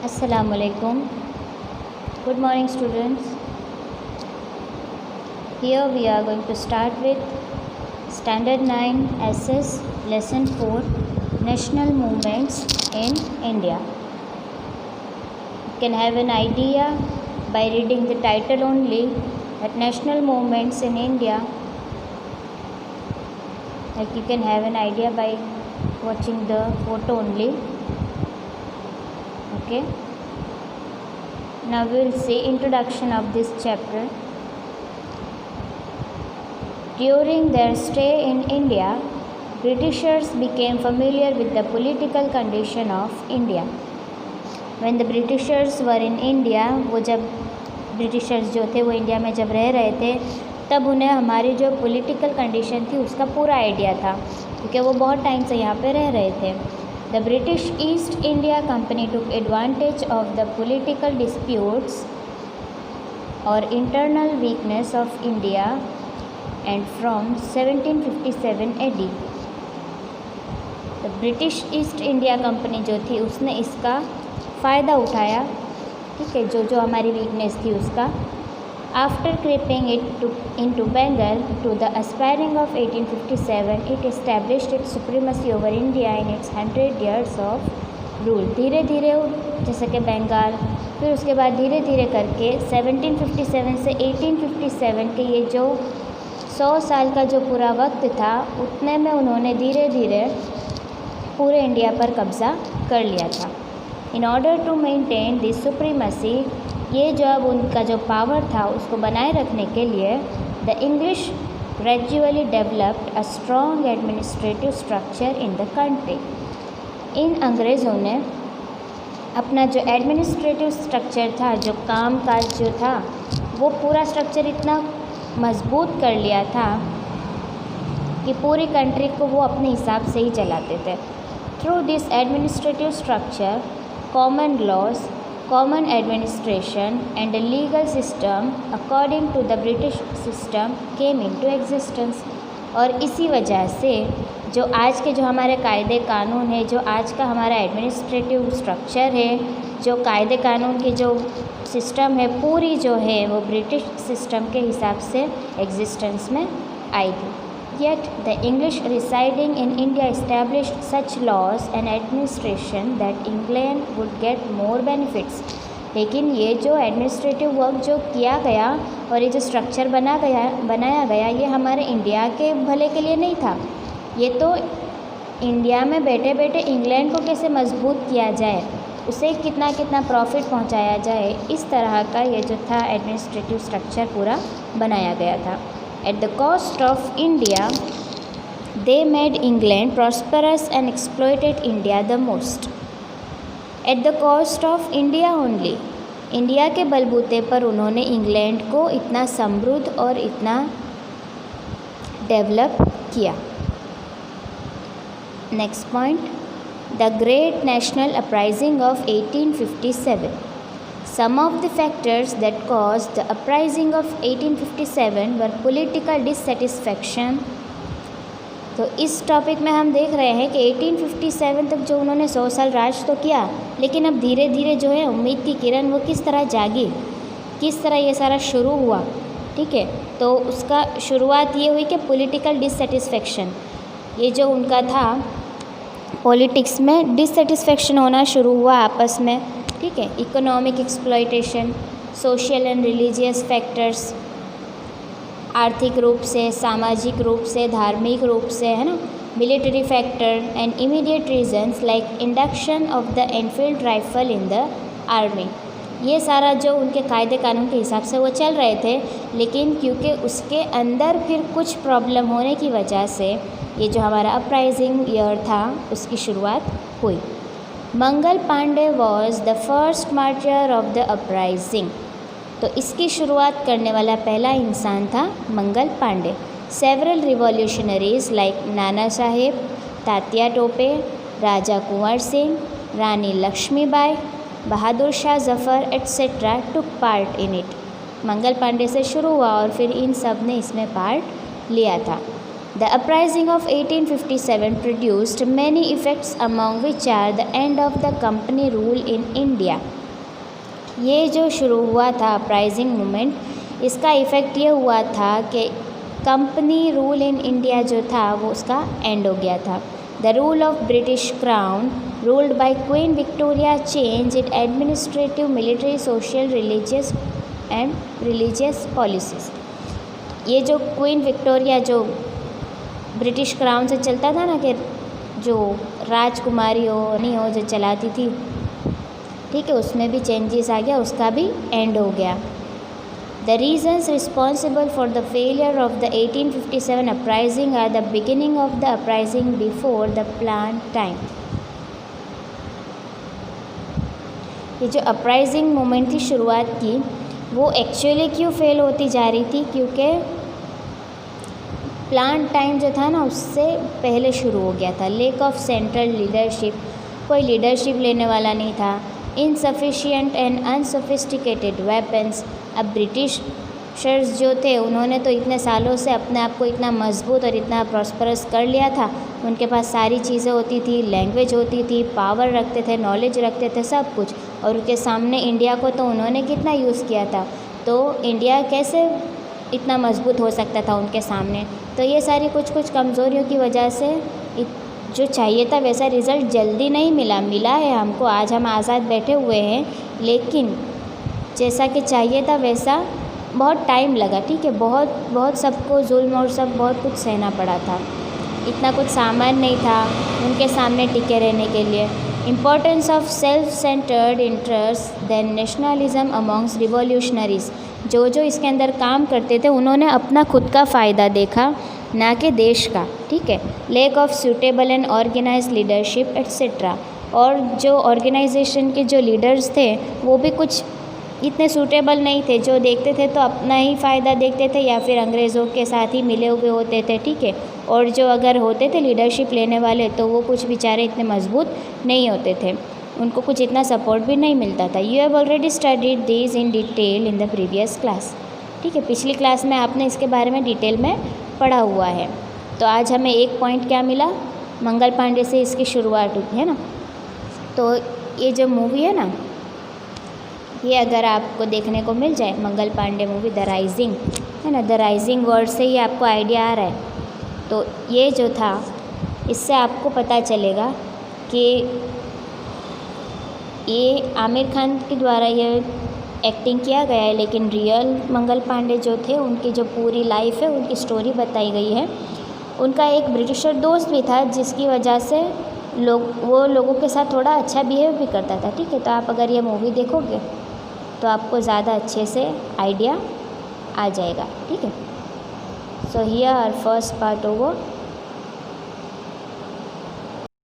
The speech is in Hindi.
Assalamu alaikum. Good morning, students. Here we are going to start with Standard 9 SS Lesson 4 National Movements in India. You can have an idea by reading the title only that national movements in India. Like you can have an idea by watching the photo only. Okay. Now we will see introduction of this chapter. During their stay in India, Britishers became familiar with the political condition of India. When the Britishers were in India, वो जब Britishers जो थे वो इंडिया में जब रह रहे थे तब उन्हें हमारी जो पॉलिटिकल कंडीशन थी उसका पूरा आइडिया था, क्योंकि वो बहुत टाइम से यहाँ पे रह रहे थे. The British East India Company took advantage of the political disputes or internal weakness of India and from 1757 AD. The British East India Company जो थी उसने इसका फ़ायदा उठाया, ठीक है, जो हमारी वीकनेस थी उसका. After creeping into Bengal to the aspiring of 1857, it established its supremacy over India in its 100 years of rule. धीरे धीरे जैसे कि बंगाल, फिर उसके बाद धीरे धीरे करके 1757 से 1857 के ये जो 100 साल का जो पूरा वक्त था उतने में उन्होंने धीरे धीरे पूरे इंडिया पर कब्ज़ा कर लिया था. In order to maintain this supremacy, ये जो अब उनका जो पावर था उसको बनाए रखने के लिए the English gradually developed a strong administrative structure in the country. इन अंग्रेज़ों ने अपना जो एडमिनिस्ट्रेटिव स्ट्रक्चर था, जो काम काज जो था, वो पूरा स्ट्रक्चर इतना मजबूत कर लिया था कि पूरी कंट्री को वो अपने हिसाब से ही चलाते थे. Through this administrative structure, common laws, common administration and a legal system according to the British system came into existence. और इसी वजह से जो आज के जो हमारे कायदे कानून है, जो आज का हमारा एडमिनिस्ट्रेटिव स्ट्रक्चर है, जो कायदे कानून की जो सिस्टम है पूरी जो है वो ब्रिटिश सिस्टम के हिसाब से एग्जिस्टेंस में आई थी. Yet the English residing in India established such laws and administration that England would get more benefits. लेकिन ये जो एडमिनिस्ट्रेटिव वर्क जो किया गया और ये जो स्ट्रक्चर बनाया गया ये हमारे इंडिया के भले के लिए नहीं था. ये तो इंडिया में बैठे बैठे इंग्लैंड को कैसे मजबूत किया जाए, उसे कितना कितना प्रॉफिट पहुंचाया जाए, इस तरह का ये जो था एडमिनिस्ट्रेटिव स्ट्रक्चर पूरा बनाया गया था. At the cost of India, they made England prosperous and exploited India the most. At the cost of India only, India के बलबूते पर उन्होंने इंग्लैंड को इतना समृद्ध और इतना डेवलप किया. Next point, the great national uprising of 1857. Some of the factors that caused the uprising of 1857 were political dissatisfaction. तो इस टॉपिक में हम देख रहे हैं कि 1857 तक जो उन्होंने 100 साल राज तो किया, लेकिन अब धीरे धीरे जो है उम्मीद की किरण वो किस तरह जागी, किस तरह ये सारा शुरू हुआ. ठीक है, तो उसका शुरुआत ये हुई कि पॉलिटिकल डिससेटिस्फेक्शन, ये जो उनका था पॉलिटिक्स में डिससेटिस्फेक्शन होना शुरू हुआ आपस में. ठीक है, economic exploitation, social and religious factors, आर्थिक रूप से, सामाजिक रूप से, धार्मिक रूप से, है ना, military factor and immediate reasons like induction of the Enfield rifle in the army. ये सारा जो उनके कायदे कानून के हिसाब से वो चल रहे थे, लेकिन क्योंकि उसके अंदर फिर कुछ प्रॉब्लम होने की वजह से ये जो हमारा अपराइजिंग ईयर था उसकी शुरुआत हुई. Mangal Pandey was the first martyr of the uprising. तो इसकी शुरुआत करने वाला पहला इंसान था Mangal Pandey. Several revolutionaries like Nana Sahib, Tatya Tope, Raja Kunwar Singh, Rani Lakshmibai, Bahadur Shah Zafar etcetera took part in it. Mangal Pandey से शुरू हुआ और फिर इन सब ने इसमें पार्ट लिया था. The uprising of 1857 produced many effects among which are the end of the company rule in India. ये जो शुरू हुआ था अपराइजिंग मूवमेंट, इसका इफ़ेक्ट ये हुआ था कि कंपनी रूल इन इंडिया जो था वो उसका एंड हो गया था. The rule of British crown ruled by queen Victoria change it administrative, military, social, religious policies. ये जो क्वीन विक्टोरिया जो ब्रिटिश क्राउन से चलता था ना, कि जो राजकुमारी हो नहीं हो जो चलाती थी, ठीक है, उसमें भी चेंजेस आ गया, उसका भी एंड हो गया. The reasons responsible for the failure of the 1857 uprising are the beginning of the uprising before the plan time. ये जो अपराइजिंग मूवमेंट थी शुरुआत की, वो एक्चुअली क्यों फेल होती जा रही थी, क्योंकि प्लान टाइम जो था ना उससे पहले शुरू हो गया था. लेक ऑफ सेंट्रल लीडरशिप, कोई लीडरशिप लेने वाला नहीं था. Insufficient and unsophisticated weapons. अब ब्रिटिशर्स जो थे उन्होंने तो इतने सालों से अपने आप को इतना मजबूत और इतना प्रॉस्परस कर लिया था. उनके पास सारी चीज़ें होती थी, लैंग्वेज होती थी, पावर रखते थे, नॉलेज रखते थे, सब कुछ. और उनके सामने इंडिया को तो उन्होंने कितना यूज़ किया था, तो इंडिया कैसे इतना मजबूत हो सकता था उनके सामने. तो ये सारी कुछ कमज़ोरियों की वजह से जो चाहिए था वैसा रिज़ल्ट जल्दी नहीं मिला है हमको. आज हम आज़ाद बैठे हुए हैं, लेकिन जैसा कि चाहिए था वैसा बहुत टाइम लगा. ठीक है, बहुत सबको जुल्म और सब बहुत कुछ सहना पड़ा था. इतना कुछ सामान नहीं था उनके सामने टिके रहने के लिए. Importance of self centred interest then nationalism amongst revolutionaries. जो इसके अंदर काम करते थे उन्होंने अपना खुद का फ़ायदा देखा, ना कि देश का. ठीक है. Lack of suitable and organise leadership etcetera. और जो ऑर्गेनाइजेशन के जो लीडर्स थे वो भी कुछ इतने सूटेबल नहीं थे. जो देखते थे तो अपना ही फ़ायदा देखते थे या फिर अंग्रेज़ों के साथ ही मिले हुए होते थे. ठीक है. और जो अगर होते थे लीडरशिप लेने वाले तो वो कुछ बेचारे इतने मजबूत नहीं होते थे, उनको कुछ इतना सपोर्ट भी नहीं मिलता था. You have already studied these in detail in the previous class. ठीक है, पिछली क्लास में आपने इसके बारे में डिटेल में पढ़ा हुआ है. तो आज हमें एक पॉइंट क्या मिला, मंगल पांडे से इसकी शुरुआत हुई है ना. तो ये जो मूवी है ना, ये अगर आपको देखने को मिल जाए, Mangal Pandey movie the rising है ना, द राइजिंग वर्ड से ही आपको आइडिया आ रहा है. तो ये जो था इससे आपको पता चलेगा कि ये आमिर खान के द्वारा ये एक्टिंग किया गया है, लेकिन रियल मंगल पांडे जो थे उनकी जो पूरी लाइफ है, उनकी स्टोरी बताई गई है. उनका एक ब्रिटिशर दोस्त भी था जिसकी वजह से वो लोगों के साथ थोड़ा अच्छा बिहेव भी करता था. ठीक है. तो आप अगर ये मूवी देखोगे तो आपको ज़्यादा अच्छे से आइडिया आ जाएगा. ठीक है. So here our first part over.